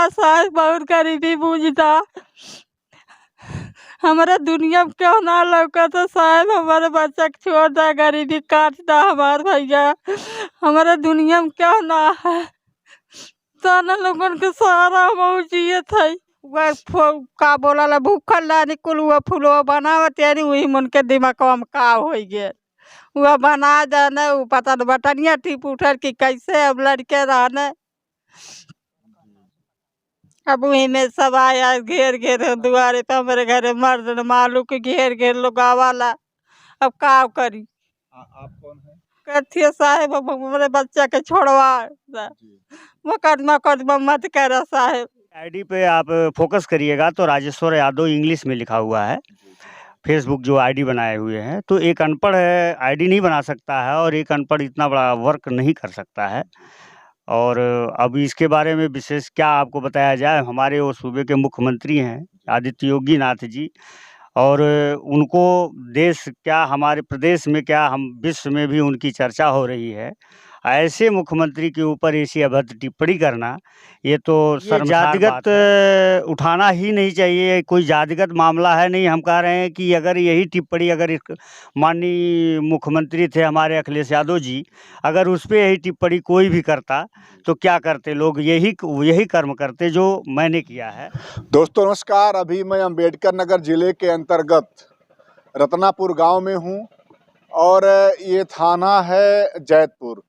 हमारा साहब बहुत गरीबी बूझता, हमारा दुनिया में क्यों ना लौका तो साहब हमारे बच्चा के छोड़ दा, गरीबी काटता हमार भैया, हमारा दुनिया में क्यों ना है। ताना लोगन के सहारा मौजियत है का बोला ला भूखल लानी कुल हुआ फुलवा बनावत यानी वही मन के दिमाग में का हो गए वह बना देने वो पता न बटनिया टिप उठर की कैसे अब लड़के रहने। अब वही में सब आया घेर घेर दुआरे पे हमारे घरे मर्द मालू के घेर घेर लोग आवाला, अब का करी। आप कौन है? कथिया साहेब अब हमारे बच्चा के छोड़वा मुकदमा कदमा मत करा साहेब। आईडी पे आप फोकस करिएगा तो राजेश्वर यादव इंग्लिश में लिखा हुआ है, फेसबुक जो आईडी बनाए हुए हैं। तो एक अनपढ़ आईडी नहीं बना सकता है और एक अनपढ़ इतना बड़ा वर्क नहीं कर सकता है। और अब इसके बारे में विशेष क्या आपको बताया जाए, हमारे वो सूबे के मुख्यमंत्री हैं आदित्य योगी नाथ जी, और उनको देश क्या हमारे प्रदेश में क्या हम विश्व में भी उनकी चर्चा हो रही है। ऐसे मुख्यमंत्री के ऊपर ऐसी अभद्र टिप्पणी करना ये तो जातिगत उठाना ही नहीं चाहिए। कोई जातिगत मामला है नहीं। हम कह रहे हैं कि अगर यही टिप्पणी अगर माननीय मुख्यमंत्री थे हमारे अखिलेश यादव जी, अगर उस पर यही टिप्पणी कोई भी करता तो क्या करते लोग? यही कर्म करते जो मैंने किया है। दोस्तों नमस्कार, अभी मैं अम्बेडकर नगर जिले के अंतर्गत रत्नापुर गांव में हूं और ये थाना है जैतपुर।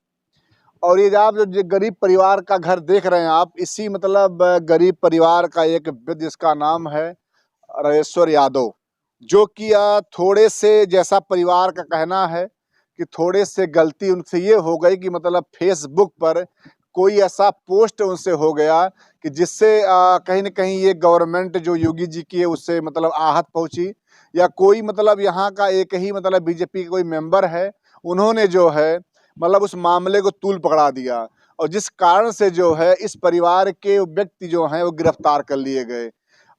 और ये आप जो गरीब परिवार का घर देख रहे हैं आप, इसी मतलब गरीब परिवार का एक वृद्ध जिसका नाम है राजेश्वर यादव, जो कि थोड़े से जैसा परिवार का कहना है कि थोड़े से गलती उनसे ये हो गई कि मतलब फेसबुक पर कोई ऐसा पोस्ट उनसे हो गया कि जिससे कहीं न कहीं ये गवर्नमेंट जो योगी जी की है उससे मतलब आहत पहुंची, या कोई मतलब यहाँ का एक ही मतलब बीजेपी का कोई मेंबर है, उन्होंने जो है मतलब उस मामले को तूल पकड़ा दिया और जिस कारण से जो है इस परिवार के व्यक्ति जो हैं वो गिरफ्तार कर लिए गए।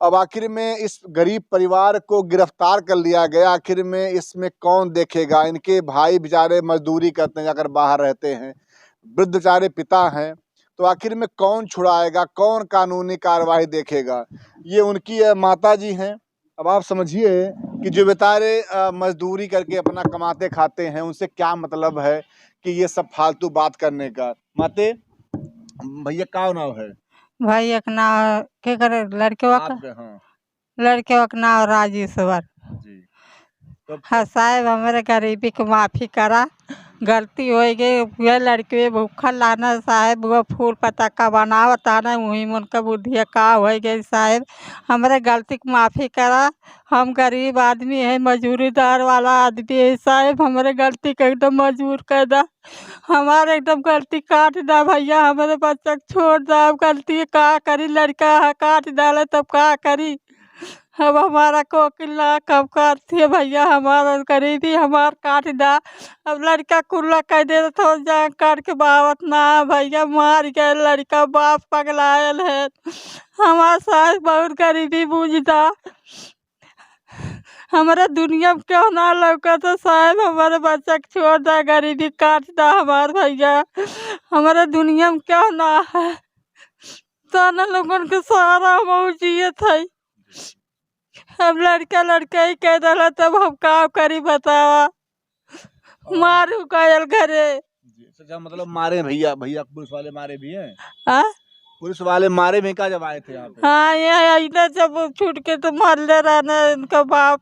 अब आखिर में इस गरीब परिवार को गिरफ्तार कर लिया गया, आखिर में इसमें कौन देखेगा? इनके भाई बेचारे मजदूरी करते हैं, जाकर बाहर रहते हैं, वृद्ध बेचारे पिता हैं, तो आखिर में कौन छुड़ाएगा, कौन कानूनी कार्रवाई देखेगा? ये उनकी माता जी हैं। अब आप समझिए कि जो बेचारे मजदूरी करके अपना कमाते खाते हैं, उनसे क्या मतलब है कि ये सब फालतू बात करने का। माते भैया का नाम है? भाई एक नाव के करे लड़के हाँ लड़के का नाम राजेश्वर जी। तो हाँ साहब हमारे गरीबी को माफ़ी करा, गलती हो गई। ये लड़के भूखल लाना साहब वो फूल पताका बनावत आना वही मन का बुद्धिया का हो गई साहब, हमारे गलती को माफ़ी करा। हम गरीब आदमी है, मजदूरीदार वाला आदमी है साहब, हमारे गलती का एकदम मजबूर कर दा, हमारे एकदम गलती काट दा भैया, हमारे बच्चा को छोड़ दा। अब गलती का करी, लड़का है काट डाले तब का करी। अब हमारा कोकिला कब काटती है भैया, हमारा गरीबी हमार काट दा। अब लड़का कुल्ला कह दे तो जा काट के बावत ना भैया, मार गए लड़का, बाप पगलायल है, हमारा सास बहुत गरीबी बूझता, हमारा दुनिया में क्यों ना लौका तो साहब हमारे बच्चा को छोड़ दा, गरीबी काट दा हमार भैया, हमारा दुनिया में क्यों ना है। ताना लोगन के सहारा मौजियत है। अब लड़का ही कह दिला तब हम का करी बतावा, मारू गयल घरे। अच्छा मतलब मारे भैया? भैया पुलिस वाले मारे भी हैं? हाँ पुलिस वाले मारे भी क्या जब आए थे यहाँ पे? हाँ ये जब छूट के तो मार ले रहना इनका बाप।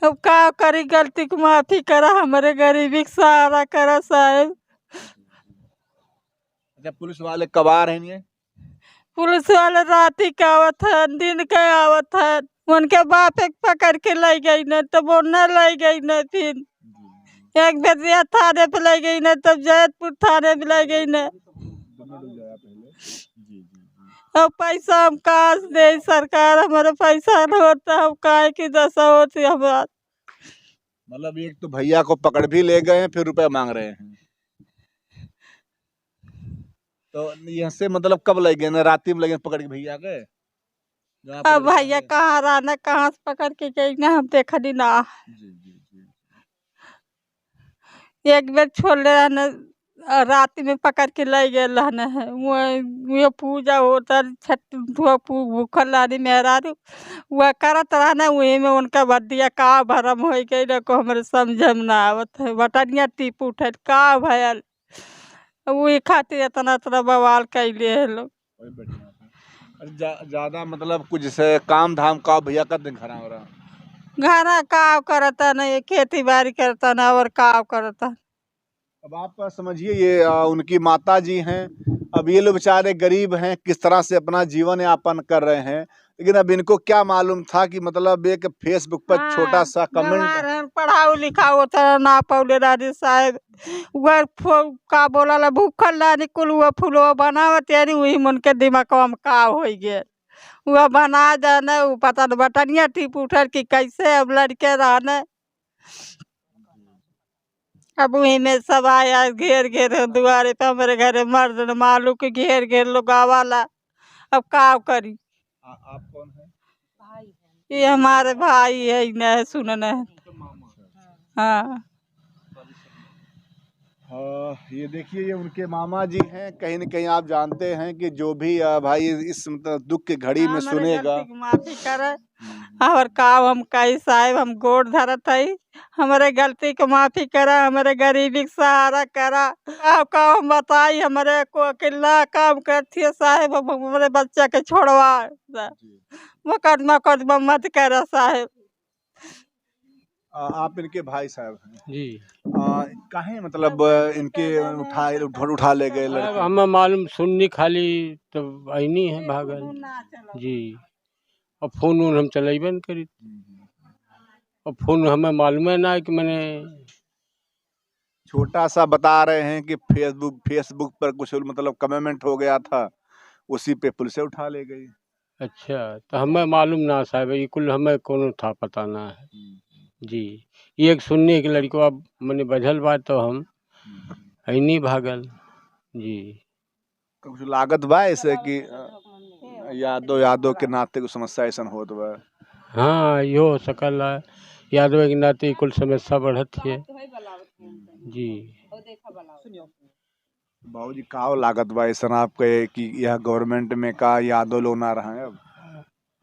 अब का करी, गलती को माफी करा, हमारे गरीबी का सहारा करा साहब। अच्छा पुलिस वाले कब आ रहे हैं? पुलिस वाले रात ही का आवत है, दिन का आवत है, उनके बाप एक पकड़ के ले गई न, तब वो न ले गई न, फिर एक बेतिया थाने पे ले गई न, तब जैतपुर थाने पे ले गई न। अब पैसा हम कहाँ से दे सरकार, हमारे पैसा न होता हम काहे की दशा होती हमारा। मतलब एक तो भैया को पकड़ भी ले गए हैं फिर रुपए मांग रहे हैं, तो यहाँ से मतलब कब ले गए? रात में लगे पकड़ के भैया के? अब भैया कहाँ रहना, कहाँ से पकड़ के गई ना, हम देखा नहीं ना। एक बेर छोड़ ले रहना रात में पकड़ के ले गए रहने है वो पूजा होता छठ भूखल रानी मेहरारू वह करत रहना वही में उनका बदिया का भरम हो गई न को हमारे समझ में ना आवत है बटनिया टीप उठे का भयल वही खातिर इतना इतना बवाल कैले है लोग। वही बढ़िया था। अरे ज्यादा मतलब कुछ जैसे काम धाम का भैया कर दिन खरा हो रहा। घरा काव करता नहीं खेती बाड़ी करता ना और काव करता। अब आप समझिए ये उनकी माता जी हैं। अब ये लोग बेचारे गरीब हैं, किस तरह से अपना जीवन यापन कर रहे हैं, लेकिन अब इनको क्या मालूम था कि मतलब एक फेसबुक पर छोटा सा कमेंट। पढ़ाओ लिखाओ होता ना पौले रानी साहब वह का बोला ला भूखल रानी कुल हुआ फूलो बनावत यानी वही मन के दिमाग में का हो गए वह बना जाने वो पता न बटनिया टिप उठल कि कैसे अब लड़के रहने अब वही में सब आया घेर घेर दुआरे पे हमारे घरे मर्द न मालू के घेर घेर लोग आवाला अब का करी। आप कौन है? ये हमारे भाई है न सुनना है। हाँ ये देखिए ये उनके मामा जी हैं। कहीं न कहीं आप जानते हैं कि जो भी भाई इस मतलब दुख की घड़ी में सुनेगा माफी करे और का हम कई साहेब हम गोड़ धरत है हमारे गलती को माफी करा हमारे गरीबी का सहारा करा का हम बताई हमारे को अकेला काम करती है साहेब हमारे बच्चे के छोड़वा मुकदमा मुकदमा मत करा साहेब। आप इनके भाई साहब हैं जी। काहे मतलब इनके उठा ले गए लड़के। हमें मालूम सुननी खाली तो आईनी है भागल जी। और फोन वोन हम चलेबे न करी और फोन हमें मालूम है ना कि मैंने छोटा सा बता रहे हैं कि फेसबुक पर कुछ मतलब कमेंट हो गया था, उसी पे पुलिस उठा ले गई। अच्छा तो हमें मालूम ना साहब ये कुल हमें कोनो था पता ना है जी। ये एक सुनने की लड़को अब मैंने बझल बात तो हम आईनी भागल जी। कुछ लागत बा ऐसे कि यादों के नाते कुछ समस्या ऐसा हो तो बा। हाँ यो हो सकल है यादव के नाते कुल समस्या बढ़त है जी। बाबूजी का लागत बा ऐसा आपके कि यह गवर्नमेंट में का यादव लोग ना रहे अब।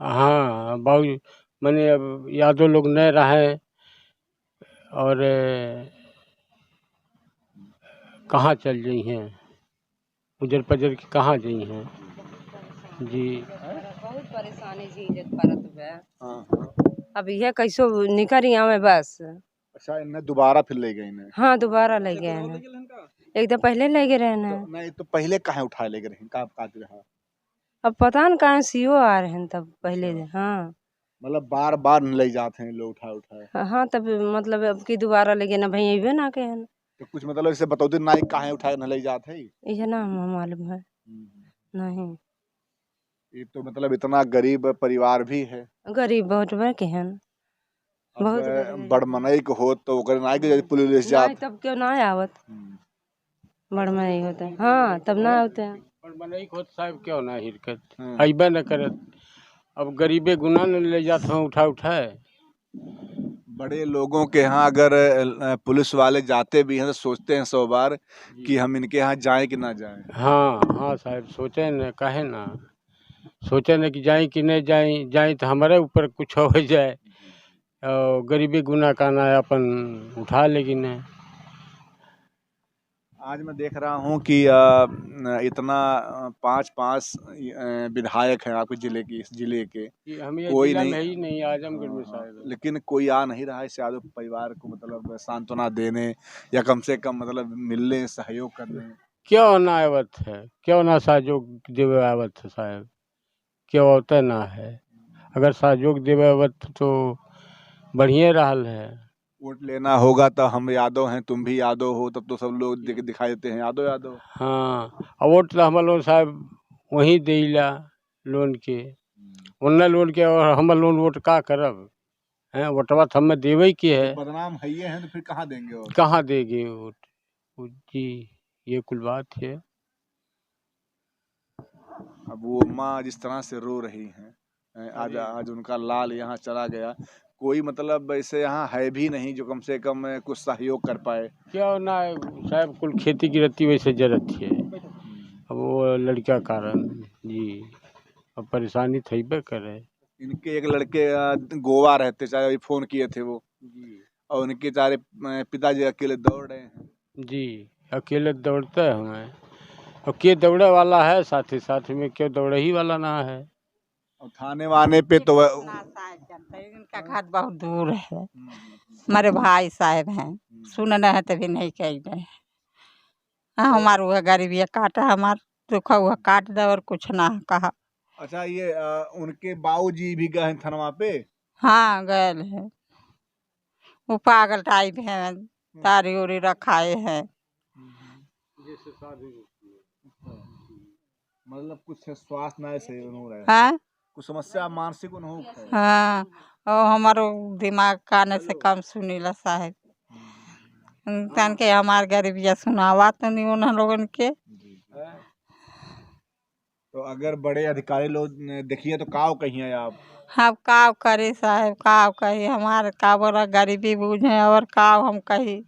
हाँ बाबू मैंने अब यादव लोग नहीं रहे और कहाँ चल गई हैं उजर पजर की कहाँ गई हैं जी। बहुत परेशानी झेलत पड़त बा। हाँ। अब यह कैसो निकल आवे बस। अच्छा इन्हें दोबारा फिर ले गए इन्हें। हाँ दोबारा ले गए ना एकदम पहले ले गए रहे ना तो नहीं तो पहले कहाँ उठा ले गए का रहा। अब पता न कहाँ सीओ आ रहे हैं तब पहले हाँ मतलब बार बार ले जाते हैं लोग उठा हाँ तब मतलब अब की दोबारा ले गए ना भाई अबे ना के तो कुछ मतलब इसे बतौती ना कहाँ उठा न ले जाते हैं यह ना हमें मालूम है नहीं। ये तो मतलब इतना गरीब परिवार भी है गरीब बहुत बड़े के हैं बहुत बड़ मनई को हो तो ना के पुलिस जात तब क्यों ना आवत बड़ में नहीं होता हाँ तब ना होते हैं बनई खोत साहब क्यों ना हिरकत अइबे न करत अब गरीबे गुना न ले जाते हैं उठाए बड़े लोगों के यहाँ अगर पुलिस वाले जाते भी हैं तो सोचते हैं 100 बार कि हम इनके यहाँ जाएं कि ना जाएं। हाँ हाँ साहब सोचे न कहे ना सोचे न कि जाए कि नहीं जाए तो हमारे ऊपर कुछ हो जाए और गरीबी गुना का ना अपन उठा लेगी नहीं। आज मैं देख रहा हूँ कि इतना 5 विधायक हैं आपके जिले के हम ये कोई जिला नहीं में ही नहीं आजमगढ़ में साहब लेकिन कोई आ नहीं रहा है इस यादव परिवार को मतलब सांत्वना देने या कम से कम मतलब मिलने सहयोग करने। क्यों ना आवत है क्यों ना सहयोग देवे आवत है साहब क्यों होता ना है अगर सहयोग देवे आवत तो बढ़िया रहल है। वोट लेना होगा तो हम यादव हैं तुम भी यादव हो तब तो सब लोग दिखाई देते हैं यादव। हाँ और वोट तो हम लोग साहब वहीं देला लोन के उन्ना लोन के और हम लोन वोट का करब हैं वोटवा तो हमें देवे की है बदनाम है ये हैं तो फिर कहाँ देंगे और कहाँ देंगे वोट जी ये कुल बात है। अब वो माँ जिस तरह से रो रही हैं आज उनका लाल यहाँ चला गया कोई मतलब ऐसे यहाँ है भी नहीं जो कम से कम कुछ सहयोग कर पाए? क्या ना साहब, कुल खेती की रहती वैसे जरूरत है, अब वो लड़का कारण जी, अब परेशानी थईबे करे। इनके एक लड़के गोवा रहते, चाहे अभी फोन किए थे वो, और उनके सारे पिताजी अकेले दौड़ रहे हैं। जी, अकेले दौड़ते हैं हमें, और के दौड़े वाला है साथ ही साथ में, क्यों दौड़े ही वाला ना है। और थाने वाने पे तो इतना साहब जानते हैं, इनका घर बहुत दूर है, हमारे भाई साहब हैं, सुनना है तभी नहीं कही रहे हैं। हाँ, हमार वह गरीबी काटा, हमार दुखा हुआ काट दे और कुछ ना कहा। अच्छा, ये उनके बाबूजी भी गए हैं थानवा पे? हाँ गए है, वो पागल टाइप है, तारी उरी रखाए है। मतलब कुछ स्वास्थ्य ना सही हो रहा है, हाँ कुछ समस्या मानसिक उन्हों है। हाँ, और हमारो दिमाग काने से कम सुनीला साहब, तन के हमार गरीबिया सुनावा तो नहीं उन लोगन के। तो अगर बड़े अधिकारी लोग देखिए तो काव कहिए आप? हम काव करे साहब, काव कही, हमारे का बोला गरीबी बूझे और काव हम कही,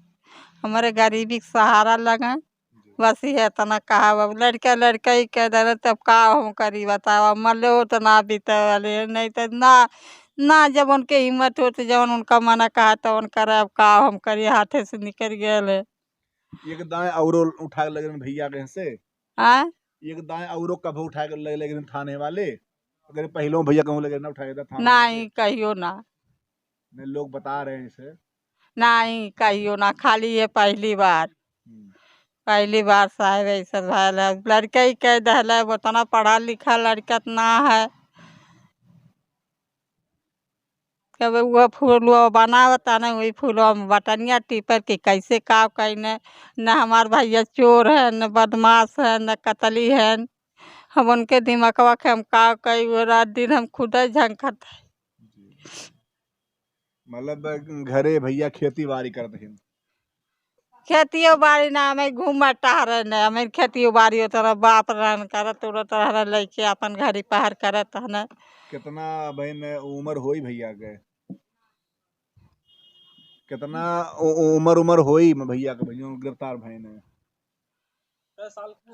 हमारे गरीबी के सहारा लगे, बस ये इतना कहा। अब लड़का लड़का ही कह दे तब का हम करी बताओ, मरले हो तो ना बीते वाले, नहीं तो ना जब उनके हिम्मत हो तो जब उनका मना कहा तो उन करे, अब का हम करी, हाथे से निकल गए। एक दाएं औरो उठा के लगे भैया कहीं से, हाँ एक दाएं औरो कब उठा के लगे थाने वाले, अगर पहले भैया कहूँ लगे ना उठाया था नहीं कहियो ना, नहीं लोग बता रहे हैं इसे, नहीं कहियो ना, खाली ये पहली बार साहब ऐसा भैल है। लड़का ही कह दिल है, उतना पढ़ा लिखा लड़का ना है, कब वो फूल बनावता नहीं, वही फूल बटनिया टिपर के कैसे काव कहने। न हमार भैया चोर है, न बदमाश है, न कतली है, हम उनके दिमागवा के हम काव कई वो रात दिन हम खुद ही झंखत है। मतलब घरे भैया खेती बाड़ी करते हैं? खेतियो बाड़ी ना, हमें घूम टहरे न, हमें खेतियो बाड़ी तरह बाप रहन करत उड़त रह लैके अपन घरी पहाड़ करत है। कितना बहन उम्र होई भैया के? कितना उम्र होई भैया के? भैया गिरफ्तार भइल है?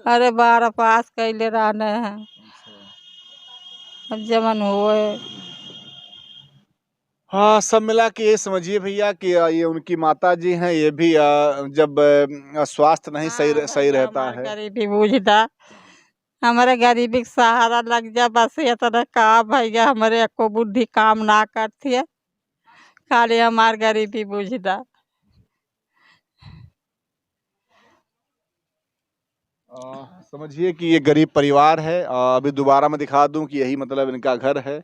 अरे 12 पास कैले रहने हैं, अब जमन हुए। हाँ, सब मिला के ये समझिए भैया कि ये उनकी माता जी हैं, ये भी जब स्वास्थ्य नहीं सही रहता है। गरीबी बूझदा, हमारे गरीबी के सहारा लग जा, बस ये तरह का भैया हमारे एको बुद्धि काम ना करती है, खाली हमार गरीबी बूझदा। समझिए कि ये गरीब परिवार है। अभी दोबारा मैं दिखा दूं कि यही मतलब इनका घर है।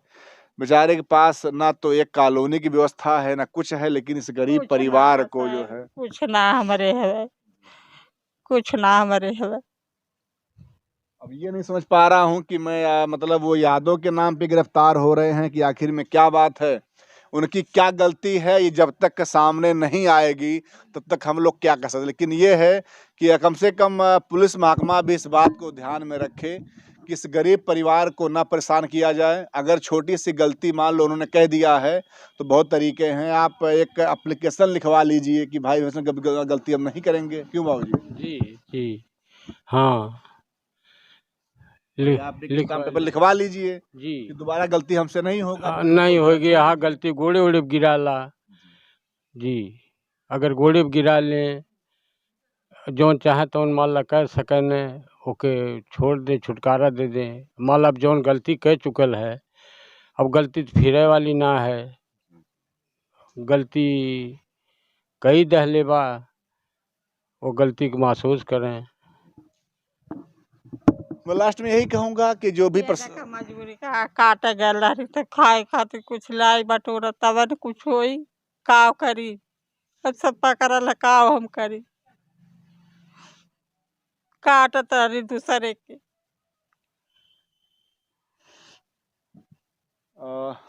बेचारे के पास ना तो एक कॉलोनी की व्यवस्था है ना कुछ है, लेकिन इस गरीब परिवार को जो है कुछ ना हमारे है, कुछ ना हमारे है। अब ये नहीं समझ पा रहा हूँ कि मैं मतलब वो यादों के नाम पे गिरफ्तार हो रहे हैं कि आखिर में क्या बात है, उनकी क्या गलती है, ये जब तक सामने नहीं आएगी तब तक हम लोग क्या कर सकते। लेकिन ये है कि कम से कम पुलिस महकमा भी इस बात को ध्यान में रखे कि इस गरीब परिवार को ना परेशान किया जाए। अगर छोटी सी गलती मान लो उन्होंने कह दिया है तो बहुत तरीके हैं, आप एक एप्लीकेशन लिखवा लीजिए कि भाई वैसे गलती हम नहीं करेंगे। क्यों बाबूजी? जी जी हाँ, आप पेपर लिखवा लीजिए जी, कि दोबारा गलती हमसे नहीं होगा। नहीं होगी, यहाँ गलती गोड़े वोड़े गिराला जी, अगर गोड़े गिरा लें जौन चाहे तो मान ला कर सकन, ओके छोड़ दे, छुटकारा दे दें। मान ला अब जौन गलती कर चुकल है, अब गलती तो फिरे वाली ना है, गलती कई दहले बा, वो गलती को महसूस करें। मैं लास्ट में यही कहूँगा कि जो भी मजबूरी का काटे गल तो खाए खातिर कुछ लाई बटोरा तब न कुछ होई, काव करी, अब सब पकड़ल काव हम करी, काटत रही दूसरे के।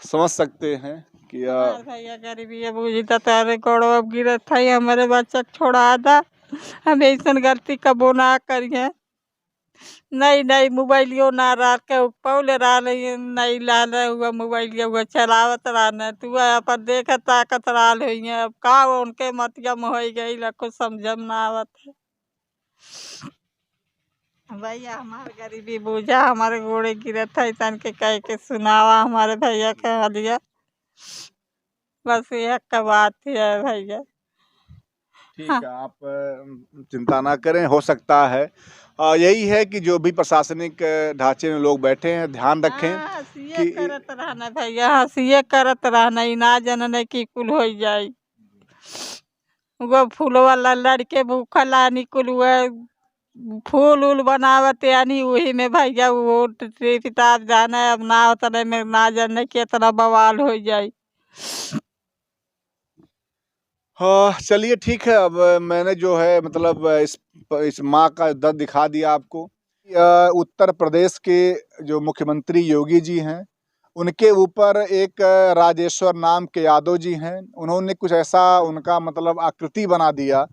समझ सकते हैं कि भैया गरीबी बुझता तारे गोड़ो अब गिरत है, हमारे बच्चा छोड़ा दा, हम ऐसा गलती कबो ना करिए, नहीं नहीं मोबाइलियो ना रहा के पौले रहा नहीं लाने हुआ मोबाइलिया हुआ चलावत रहने तू अपन देख ताकत रहा है अब का उनके मतिया में हो गई ला कुछ समझ में ना आवत है भैया हमारे गरीबी बूझा हमारे गोड़े गिरत है तन के कह के सुनावा हमारे भैया के हलिया बस यह का बात है भैया। ठीक हाँ। है, आप चिंता ना करें, हो सकता है यही है कि जो भी प्रशासनिक ढांचे में लोग बैठे हैं ध्यान रखें हंसिए कि करत रहना भैया हंसिए करत रहना ई ना जनने की कुल हो जाए वो फूल वाला लड़के भूखल आनी कुल हुआ फूल उल बनावत यानी वही में भैया वो किताब जाना है अब ना उतने में ना जाने के इतना बवाल हो जाए। हाँ चलिए ठीक है, अब मैंने जो है मतलब इस माँ का दर्द दिखा दिया आपको। उत्तर प्रदेश के जो मुख्यमंत्री योगी जी हैं उनके ऊपर एक राजेश्वर नाम के यादव जी हैं, उन्होंने कुछ ऐसा उनका मतलब आकृति बना दिया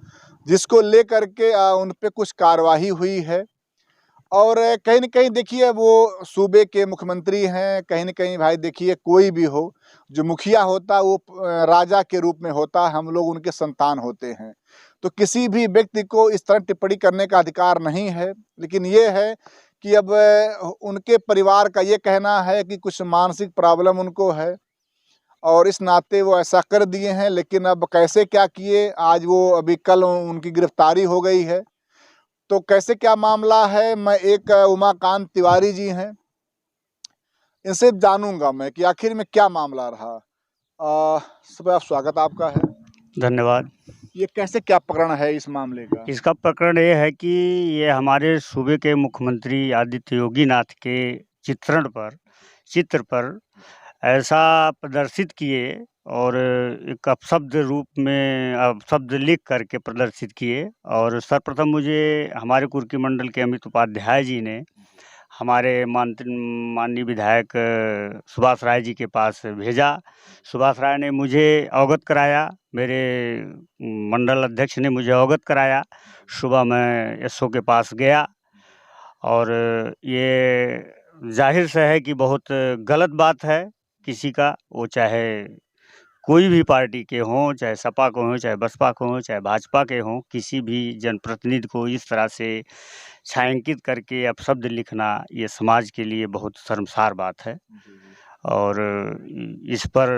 जिसको लेकर के उन पे कुछ कार्रवाई हुई है। और कहीं न कहीं देखिए वो सूबे के मुख्यमंत्री हैं, कहीं न कहीं भाई देखिए कोई भी हो, जो मुखिया होता है वो राजा के रूप में होता है, हम लोग उनके संतान होते हैं। तो किसी भी व्यक्ति को इस तरह टिप्पणी करने का अधिकार नहीं है, लेकिन ये है कि अब उनके परिवार का ये कहना है कि कुछ मानसिक प्रॉब्लम उनको है और इस नाते वो ऐसा कर दिए हैं, लेकिन अब कैसे क्या किए, आज वो अभी कल उनकी गिरफ्तारी हो गई है। तो कैसे क्या मामला है, मैं एक उमाकांत तिवारी जी हैं, इनसे जानूंगा मैं कि आखिर में क्या मामला रहा। सबका स्वागत आपका है। धन्यवाद। ये कैसे क्या प्रकरण है इस मामले का? इसका प्रकरण ये है कि ये हमारे सूबे के मुख्यमंत्री आदित्य योगीनाथ के चित्र पर ऐसा प्रदर्शित किए और एक अपशब्द रूप में अपशब्द लिख करके प्रदर्शित किए। और सर्वप्रथम मुझे हमारे कुर्की मंडल के अमित उपाध्याय जी ने हमारे माननीय विधायक सुभाष राय जी के पास भेजा। सुभाष राय ने मुझे अवगत कराया, मेरे मंडल अध्यक्ष ने मुझे अवगत कराया। सुबह मैं एसओ के पास गया और ये जाहिर से है कि बहुत गलत बात है किसी का, वो चाहे कोई भी पार्टी के हों, चाहे सपा के हों, चाहे बसपा के हों, चाहे भाजपा के हों, किसी भी जनप्रतिनिधि को इस तरह से छायांकित करके अपशब्द लिखना ये समाज के लिए बहुत शर्मसार बात है। और इस पर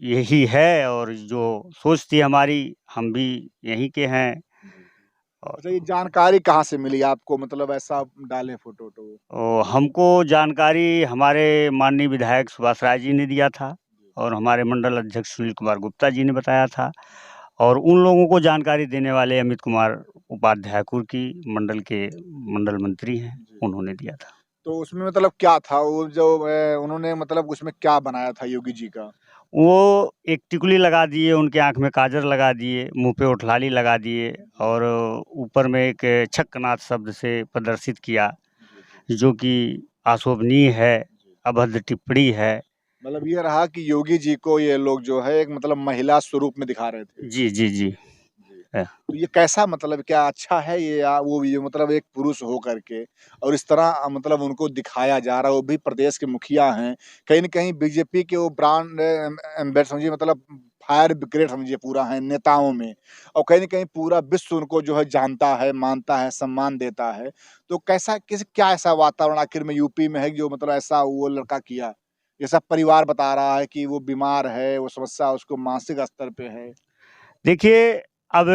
यही है और जो सोच थी हमारी, हम भी यहीं के हैं। अच्छा, ये जानकारी कहाँ से मिली आपको, मतलब ऐसा डाले फोटो तो? हमको जानकारी हमारे माननीय विधायक सुभाष राय जी ने दिया था और हमारे मंडल अध्यक्ष सुनील कुमार गुप्ता जी ने बताया था और उन लोगों को जानकारी देने वाले अमित कुमार उपाध्याय कुर्की मंडल के मंडल मंत्री हैं, उन्होंने दिया था। तो उसमें मतलब क्या था वो जो उन्होंने मतलब उसमें क्या बनाया था योगी जी का? वो एक टिकुली लगा दिए, उनके आँख में काजल लगा दिए, मुँह पे ओठलाली लगा दिए और ऊपर में एक छक्कनाथ शब्द से प्रदर्शित किया, जो कि अशोभनीय है, अभद्र टिप्पणी है। मतलब ये रहा कि योगी जी को ये लोग जो है एक मतलब महिला स्वरूप में दिखा रहे थे। जी, जी, जी। तो ये कैसा मतलब क्या अच्छा है ये, या वो भी मतलब एक पुरुष हो करके और इस तरह मतलब उनको दिखाया जा रहा है, वो भी प्रदेश के मुखिया हैं, कहीं न कहीं बीजेपी के वो ब्रांड एम्बेसडर समझिए, मतलब फायर ब्रिगेड समझिए पूरा है नेताओं में, और कहीं न कहीं पूरा विश्व उनको जो है जानता है, मानता है, सम्मान देता है। तो कैसा क्या ऐसा वातावरण आखिर में यूपी में है जो मतलब ऐसा वो लड़का किया? जैसा परिवार बता रहा है कि वो बीमार है, वो समस्या उसको मानसिक स्तर पे है। देखिए, अब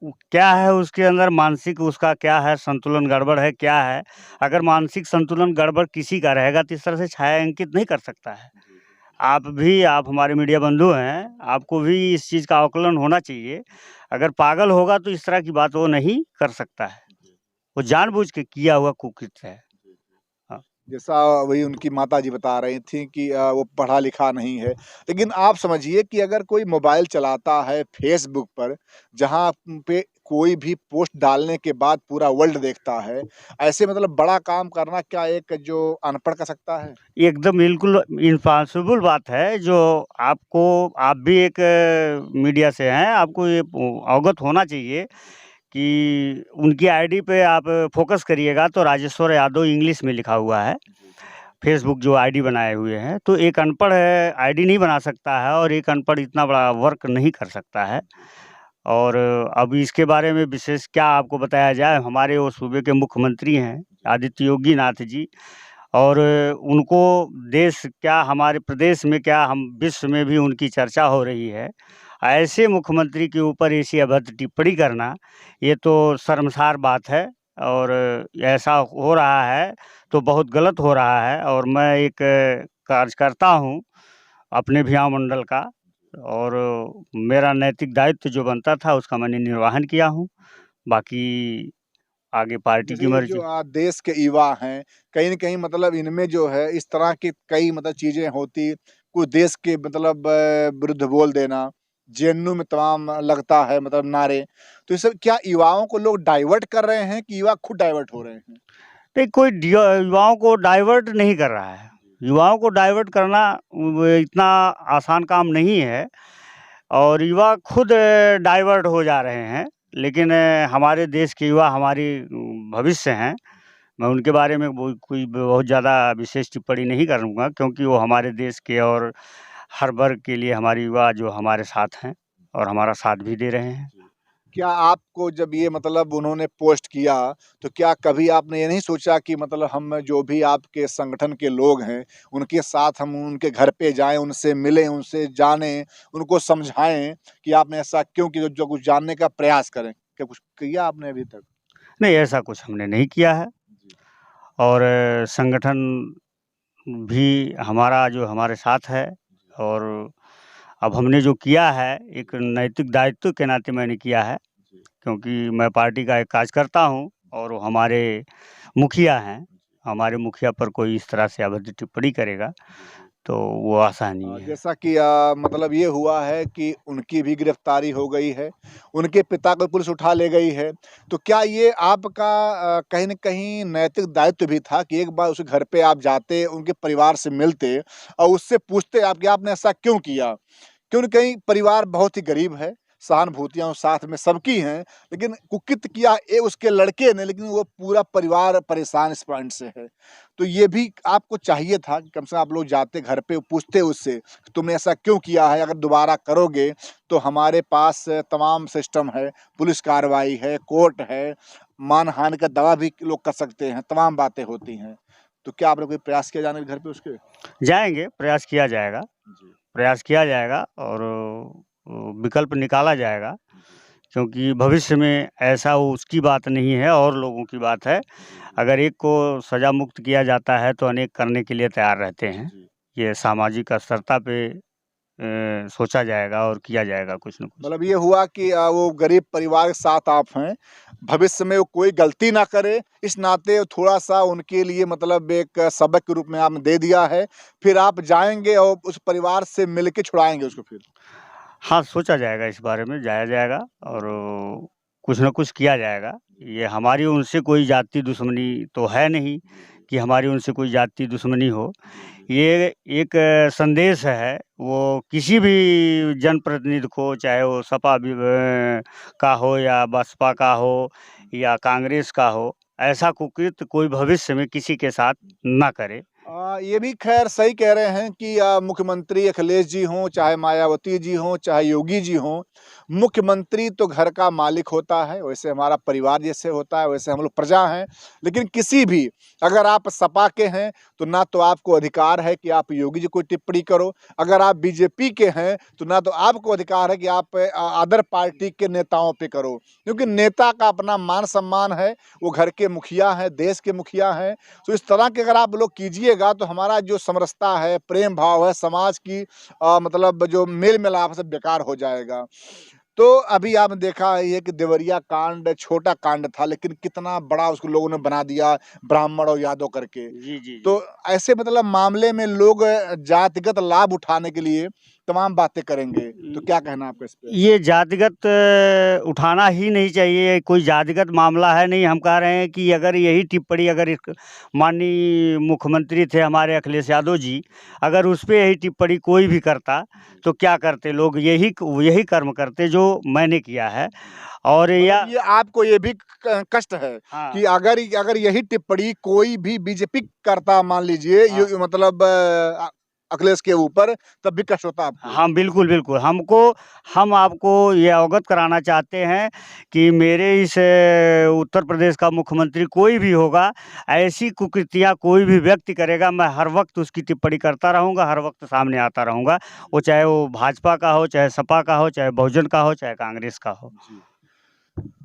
क्या है उसके अंदर, मानसिक उसका क्या है, संतुलन गड़बड़ है, क्या है? अगर मानसिक संतुलन गड़बड़ किसी का रहेगा तो इस तरह से छायांकित नहीं कर सकता है। आप हमारे मीडिया बंधु हैं, आपको भी इस चीज़ का आकलन होना चाहिए। अगर पागल होगा तो इस तरह की बात वो नहीं कर सकता है। वो जानबूझ के किया हुआ कुकृत्य है। जैसा वही उनकी माताजी बता रही थी कि वो पढ़ा लिखा नहीं है, लेकिन आप समझिए कि अगर कोई मोबाइल चलाता है फेसबुक पर, जहाँ पे कोई भी पोस्ट डालने के बाद पूरा वर्ल्ड देखता है, ऐसे मतलब बड़ा काम करना क्या एक जो अनपढ़ कर सकता है? एकदम बिल्कुल इम्पॉसिबल बात है, जो आप भी एक मीडिया से हैं, आपको ये अवगत होना चाहिए कि उनकी आईडी पे आप फोकस करिएगा तो राजेश्वर यादव इंग्लिश में लिखा हुआ है। फेसबुक जो आईडी बनाए हुए हैं, तो एक अनपढ़ है आईडी नहीं बना सकता है और एक अनपढ़ इतना बड़ा वर्क नहीं कर सकता है। और अब इसके बारे में विशेष क्या आपको बताया जाए, हमारे वो सूबे के मुख्यमंत्री हैं आदित्य योगी नाथ जी, और उनको देश क्या हमारे प्रदेश में क्या हम विश्व में भी उनकी चर्चा हो रही है। ऐसे मुख्यमंत्री के ऊपर ऐसी अभद्र टिप्पणी करना, ये तो शर्मसार बात है और ऐसा हो रहा है तो बहुत गलत हो रहा है। और मैं एक कार्यकर्ता हूँ अपने भीयाव मंडल का, और मेरा नैतिक दायित्व जो बनता था उसका मैंने निर्वहन किया हूँ। बाकी आगे पार्टी जैसे की ये मर्जी। जो देश के युवा हैं, कहीं न कहीं मतलब इनमें जो है इस तरह की कई मतलब चीज़ें होती, कुछ देश के मतलब विरुद्ध बोल देना, जेएनयू में तमाम लगता है मतलब नारे, तो ये सब क्या युवाओं को लोग डाइवर्ट कर रहे हैं कि युवा खुद डाइवर्ट हो रहे हैं? नहीं, कोई युवाओं को डाइवर्ट नहीं कर रहा है। युवाओं को डाइवर्ट करना इतना आसान काम नहीं है और युवा खुद डाइवर्ट हो जा रहे हैं। लेकिन हमारे देश के युवा हमारी भविष्य हैं। मैं उनके बारे में कोई बहुत ज़्यादा विशेष टिप्पणी नहीं करूँगा, क्योंकि वो हमारे देश के और हर वर्ग के लिए हमारे युवा जो हमारे साथ हैं और हमारा साथ भी दे रहे हैं। क्या आपको जब ये मतलब उन्होंने पोस्ट किया, तो क्या कभी आपने ये नहीं सोचा कि मतलब हम जो भी आपके संगठन के लोग हैं, उनके साथ हम उनके घर पे जाएँ, उनसे मिलें, उनसे जानें, उनको समझाएँ कि आपने ऐसा क्यों किया, जो कुछ जानने का प्रयास करें? क्या कुछ किया आपने अभी तक? नहीं, ऐसा कुछ हमने नहीं किया है। और संगठन भी हमारा जो हमारे साथ है, और अब हमने जो किया है एक नैतिक दायित्व के नाते मैंने किया है, क्योंकि मैं पार्टी का एक कार्यकर्ता हूँ और वो हमारे मुखिया हैं। हमारे मुखिया पर कोई इस तरह से अभद्र टिप्पणी करेगा तो वो आसानी है। जैसा कि मतलब ये हुआ है कि उनकी भी गिरफ्तारी हो गई है, उनके पिता को पुलिस उठा ले गई है, तो क्या ये आपका कहीं न कहीं नैतिक दायित्व भी था कि एक बार उसके घर पे आप जाते, उनके परिवार से मिलते और उससे पूछते आप कि आपने ऐसा क्यों किया? क्यों न कहीं परिवार बहुत ही गरीब है, सहानुभूतियाँ साथ में सबकी हैं, लेकिन कुकित किया ये उसके लड़के ने, लेकिन वो पूरा परिवार परेशान इस पॉइंट से है। तो ये भी आपको चाहिए था कि कम से कम आप लोग जाते घर पे पूछते उससे, कि तुमने ऐसा क्यों किया है? अगर दोबारा करोगे तो हमारे पास तमाम सिस्टम है, पुलिस कार्रवाई है, कोर्ट है, मानहानि का दावा भी लोग कर सकते हैं, तमाम बातें होती हैं। तो क्या आपने कोई प्रयास किया जाने के घर पे उसके? जाएँगे, प्रयास किया जाएगा। प्रयास किया जाएगा और विकल्प निकाला जाएगा, क्योंकि भविष्य में ऐसा उसकी बात नहीं है और लोगों की बात है। अगर एक को सज़ा मुक्त किया जाता है तो अनेक करने के लिए तैयार रहते हैं। ये सामाजिक स्थिरता पे सोचा जाएगा और किया जाएगा कुछ न कुछ। मतलब ये हुआ कि वो गरीब परिवार के साथ आप हैं, भविष्य में वो कोई गलती ना करे, इस नाते थोड़ा-सा उनके लिए मतलब एक सबक के रूप में आपने दे दिया है, फिर आप जाएँगे और उस परिवार से मिल के छुड़ाएँगे उसको फिर? हाँ, सोचा जाएगा इस बारे में, जाया जाएगा और कुछ न कुछ किया जाएगा। ये हमारी उनसे कोई जाति दुश्मनी तो है नहीं कि हमारी उनसे कोई जाति दुश्मनी हो। ये एक संदेश है, वो किसी भी जनप्रतिनिधि को, चाहे वो सपा का हो या बसपा का हो या कांग्रेस का हो, ऐसा कुकृत्य कोई भविष्य में किसी के साथ ना करे। ये भी खैर सही कह रहे हैं कि मुख्यमंत्री अखिलेश जी हों, चाहे मायावती जी हों, चाहे योगी जी हों, मुख्यमंत्री तो घर का मालिक होता है, वैसे हमारा परिवार जैसे होता है, वैसे हम लोग प्रजा हैं। लेकिन किसी भी अगर आप सपा के हैं, तो ना तो आपको अधिकार है कि आप योगी जी को टिप्पणी करो, अगर आप बीजेपी के हैं, तो ना तो आपको अधिकार है कि आप अदर पार्टी के नेताओं पे करो। क्योंकि नेता का अपना मान-सम्मान है, वो घर के मुखिया हैं, देश के मुखिया हैं। तो इस तरह के अगर आप लोग कीजिएगा तो हमारा जो समरसता है, प्रेम भाव है, समाज की मतलब जो मेल-मिलाप है बेकार हो जाएगा। तो अभी आपने देखा है कि देवरिया कांड छोटा कांड था, लेकिन कितना बड़ा उसको लोगों ने बना दिया ब्राह्मण और यादव करके। जी, जी, जी। तो ऐसे मतलब मामले में लोग जातिगत लाभ उठाने के लिए तमाम बातें करेंगे, तो क्या कहना आपका इस पे? ये जातिगत उठाना ही नहीं चाहिए, कोई जातिगत मामला है नहीं। हम कह रहे हैं कि अगर यही टिप्पणी अगर माननीय मुख्यमंत्री थे हमारे अखिलेश यादव जी, अगर उस पे यही टिप्पणी कोई भी करता तो क्या करते लोग? यही कर्म करते जो मैंने किया है। और या मतलब ये आपको ये भी कष्ट है हाँ, कि अगर यही टिप्पणी कोई भी बीजेपी करता, मान लीजिए हाँ। मतलब अखिलेश के ऊपर, तब भी कष्ट होता आपको? हाँ, बिल्कुल, बिल्कुल। हम आपको ये अवगत कराना चाहते हैं कि मेरे इस उत्तर प्रदेश का मुख्यमंत्री कोई भी होगा, ऐसी कुकृतियाँ कोई भी व्यक्ति करेगा, मैं हर वक़्त उसकी टिप्पणी करता रहूँगा, हर वक़्त सामने आता रहूँगा। चाहे वो भाजपा का हो, चाहे सपा का हो, चाहे बहुजन का हो, चाहे कांग्रेस का हो।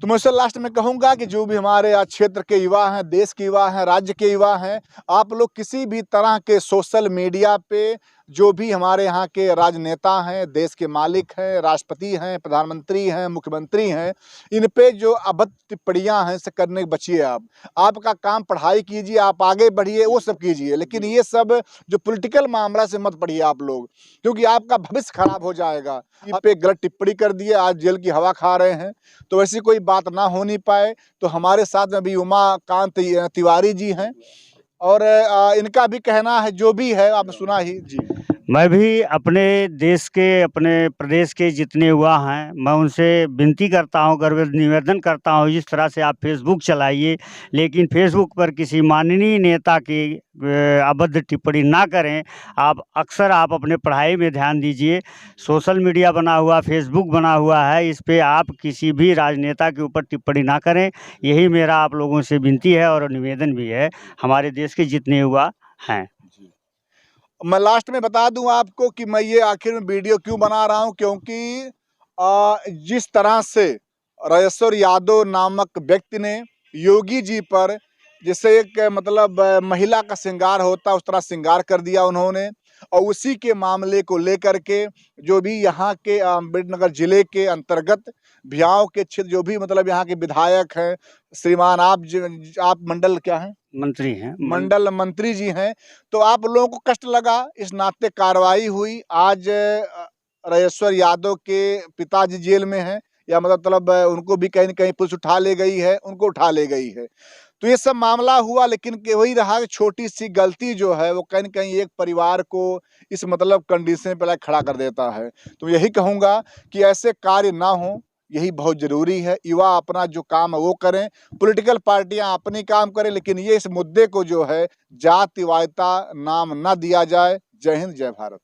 तो मैं सर लास्ट में कहूंगा कि जो भी हमारे आज क्षेत्र के युवा हैं, देश के युवा हैं, राज्य के युवा हैं, आप लोग किसी भी तरह के सोशल मीडिया पे जो भी हमारे यहाँ के राजनेता हैं, देश के मालिक हैं, राष्ट्रपति हैं, प्रधानमंत्री हैं, मुख्यमंत्री हैं, इन पे जो अभद्र टिप्पणियां हैं से करने से बचिए। आप आपका काम पढ़ाई कीजिए, आप आगे बढ़िए, वो सब कीजिए, लेकिन ये सब जो पॉलिटिकल मामला से मत पढ़िए आप लोग, क्योंकि आपका भविष्य खराब हो जाएगा। इस पे गलत टिप्पणी कर दिए, आज जेल की हवा खा रहे हैं। तो ऐसी कोई बात ना होनी पाए। तो हमारे साथ में भी उमाकांत तिवारी जी हैं, और इनका भी कहना है जो भी है आप सुना ही जी। मैं भी अपने देश के, अपने प्रदेश के जितने युवा हैं, मैं उनसे विनती करता हूँ, गर्व निवेदन करता हूँ, इस तरह से आप फेसबुक चलाइए, लेकिन फेसबुक पर किसी माननीय नेता की अभद्र टिप्पणी ना करें। अक्सर आप अपने पढ़ाई में ध्यान दीजिए। सोशल मीडिया बना हुआ, फेसबुक बना हुआ है, इस पे आप किसी भी राजनेता के ऊपर टिप्पणी ना करें। यही मेरा आप लोगों से विनती है और निवेदन भी है, हमारे देश के जितने युवा हैं। मैं लास्ट में बता दूं आपको कि मैं ये आखिर में वीडियो क्यों बना रहा हूं, क्योंकि जिस तरह से राजेश्वर यादव नामक व्यक्ति ने योगी जी पर, जैसे एक मतलब महिला का श्रृंगार होता है उस तरह श्रृंगार कर दिया उन्होंने, और उसी के मामले को लेकर के जो भी यहाँ के अम्बेडकर जिले के अंतर्गत भियाव के क्षेत्र जो भी मतलब यहाँ के विधायक हैं, श्रीमान आप मंडल क्या हैं, मंत्री हैं, मंडल मंत्री जी हैं, तो आप लोगों को कष्ट लगा, इस नाते कार्रवाई हुई। आज राजेश्वर यादव के पिताजी जेल में हैं, या मतलब उनको भी कहीं न कहीं पुलिस उठा ले गई है, उनको उठा ले गई है। तो ये सब मामला हुआ, लेकिन वही रहा कि छोटी सी गलती जो है वो कहीं न कहीं एक परिवार को इस मतलब कंडीशन पे खड़ा कर देता है। तो यही कहूँगा कि ऐसे कार्य ना हो, यही बहुत ज़रूरी है। युवा अपना जो काम है वो करें, पॉलिटिकल पार्टियां अपनी काम करें, लेकिन ये इस मुद्दे को जो है जातिवादिता नाम ना दिया जाए। जय हिंद, जय भारत।